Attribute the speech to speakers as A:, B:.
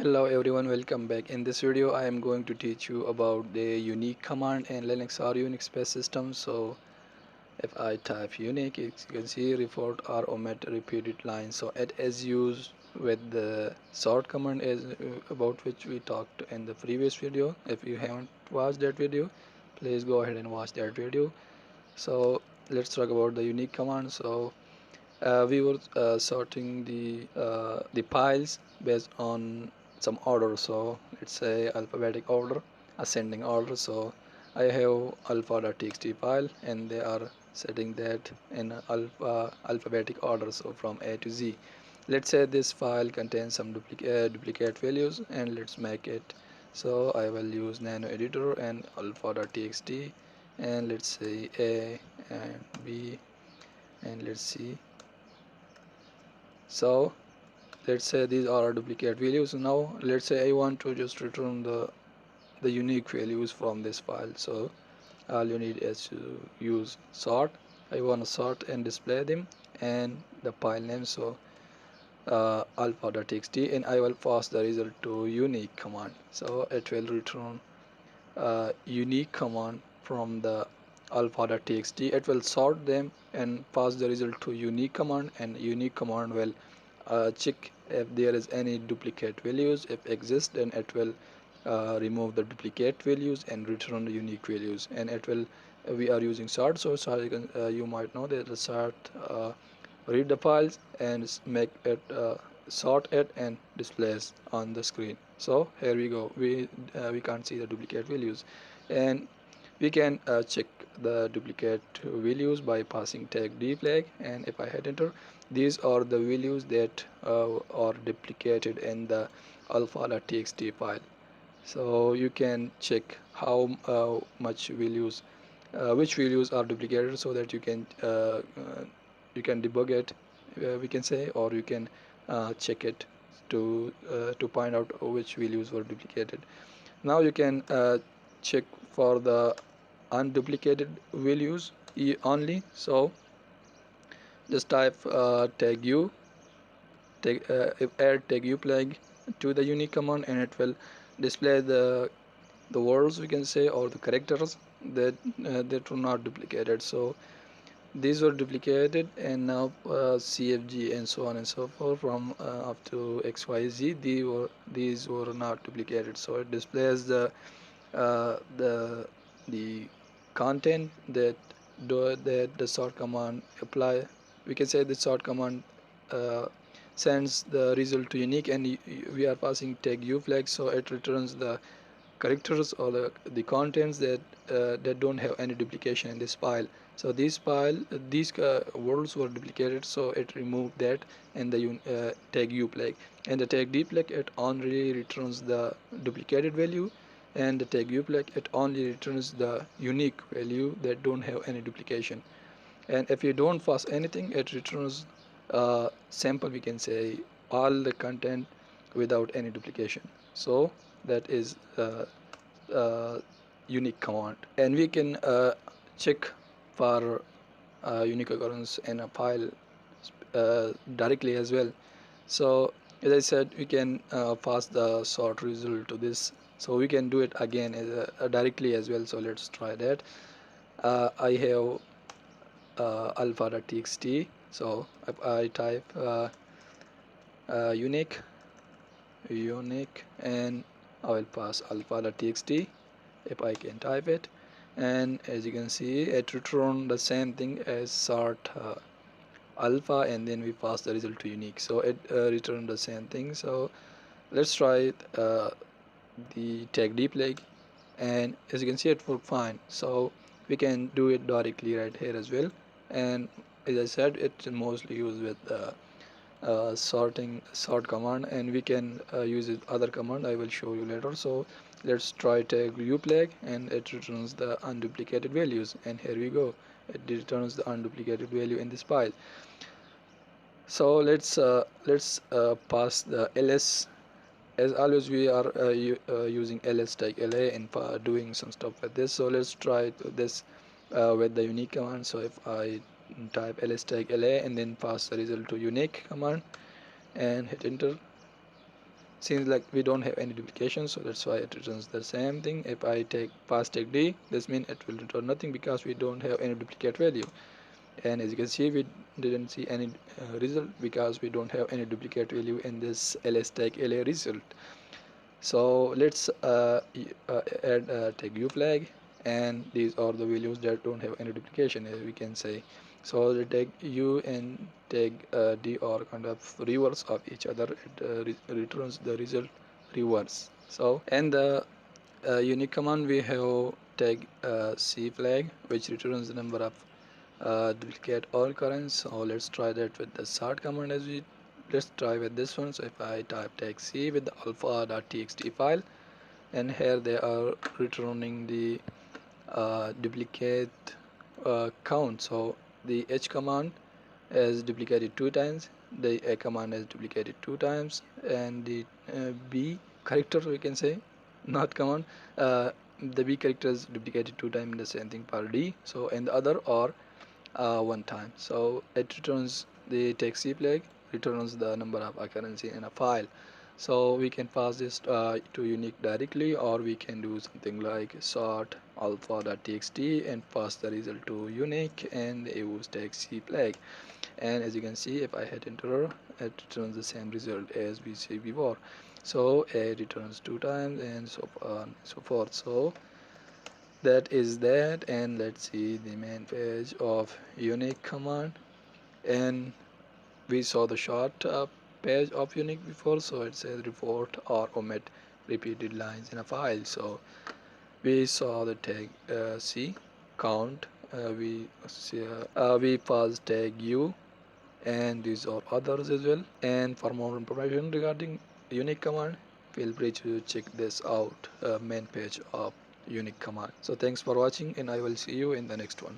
A: Hello everyone, welcome back. In this video I am going to teach you about the unique command in Linux or Unix based systems. So if I type unique, you can see report or omit repeated lines. So it is used with the sort command is about which we talked in the previous video. If you haven't watched that video, please go ahead and watch that video. So let's talk about the unique command. So we were sorting the files based on some order. So let's say alphabetic order, ascending order. So I have alpha.txt file and they are setting that in alphabetic order, so from A to Z. Let's say this file contains some duplicate values, and let's make it. So I will use nano editor and alpha.txt, and let's say A and B, and let's see. So let's say these are duplicate values. Now let's say I want to just return the unique values from this file. So all you need is to use sort. I want to sort and display them and the file name. So alpha.txt, and I will pass the result to unique command. So it will return unique command from the alpha.txt. It will sort them and pass the result to unique command, and unique command will check if there is any duplicate values. If exist, then it will remove the duplicate values and return the unique values. And it will we are using sort. So sort, you might know that the sort read the files and make it sort it and displays on the screen. So here we go, we can't see the duplicate values, and we can check the duplicate values by passing tag d flag. And if I hit enter, these are the values that are duplicated in the alpha.txt file. So you can check how much values which values are duplicated, so that you can debug it, we can say, or you can check it to find out which values were duplicated. Now you can check for the unduplicated values only. So just type tag u add tag u flag to the unique command, and it will display the words, we can say, or the characters that were not duplicated. So these were duplicated, and now CFG and so on and so forth from up to XYZ, these were not duplicated. So it displays uh, the the content that the sort command apply. We can say the sort command uh, sends the result to unique, and we are passing tag u flag, so it returns the characters or the contents that don't have any duplication in this file. So these words were duplicated, so it removed that, and the tag u flag, and the tag d flag, it only returns the duplicated value, and the tag u flag, it only returns the unique value that don't have any duplication. And if you don't pass anything, it returns sample, we can say, all the content without any duplication. So that is unique command, and we can check for unique occurrence in a file directly as well. So as I said, we can pass the sort result to this, so we can do it again as directly as well. So let's try that. I have alpha.txt, so if I type unique, and I will pass alpha.txt if I can type it, and as you can see, it returned the same thing as sort alpha, and then we pass the result to unique, so it returned the same thing. So let's try the tag d flag, and as you can see, it worked fine. So we can do it directly right here as well, and as I said, it's mostly used with sort command, and we can use it other command I will show you later. So let's try tag u flag, and it returns the unduplicated values, and here we go, it returns the unduplicated value in this file. So let's pass the ls. As always, we are using ls tag la and doing some stuff with this. So let's try this with the unique command. So if I type ls tag la and then pass the result to unique command and hit enter, seems like we don't have any duplication, so that's why it returns the same thing. If I take pass take D, this means it will return nothing because we don't have any duplicate value. And as you can see, we didn't see any result because we don't have any duplicate value in this ls tag la result. So let's add a tag u flag, and these are the values that don't have any duplication, as we can say. So the tag u and tag d are kind of reverse of each other. It returns the result reverse. So, and the unique command, we have tag c flag, which returns the number of duplicate or occurrence. So let's try that with the sort command. Let's try with this one. So if I type tag c with the alpha.txt file, and here they are returning the duplicate count. So the h command is duplicated 2 times, the a command is duplicated 2 times, and the b character, we can say, not command, uh, the b character is duplicated 2 times in the same thing per d. So and the other are 1 time. So it returns the text flag, returns the number of occurrence in a file. So we can pass this to unique directly, or we can do something like sort alpha.txt and pass the result to unique and use text flag. And as you can see, if I hit enter, it returns the same result as we see before. So it returns 2 times and so on and so forth. So that is that, and let's see the main page of unique command. And we saw the short page of unique before, so it says report or omit repeated lines in a file. So we saw the tag c count, we pass tag u, and these are others as well. And for more information regarding unique command, feel free to check this out, main page of unique command. So thanks for watching, and I will see you in the next one.